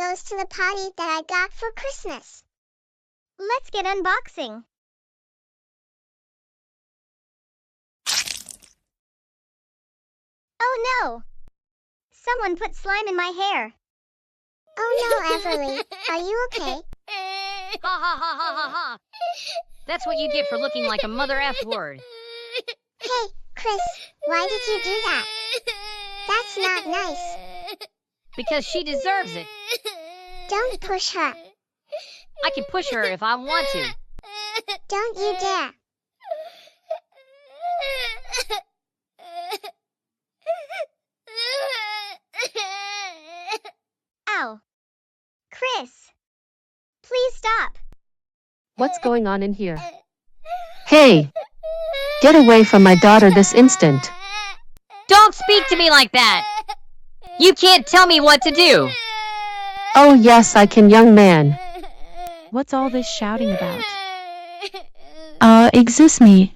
goes to the potty that I got for Christmas. Let's get unboxing. Oh no! Someone put slime in my hair. Oh no, Everly. Are you okay? Ha ha ha ha ha ha. That's what you get for looking like a mother F word. Hey, Chris, why did you do that? That's not nice. Because she deserves it. Don't push her. I can push her if I want to. Don't you dare. Ow. Chris, please stop. What's going on in here? Hey! Get away from my daughter this instant. Don't speak to me like that. You can't tell me what to do. Oh yes, I can, young man. What's all this shouting about? Excuse me.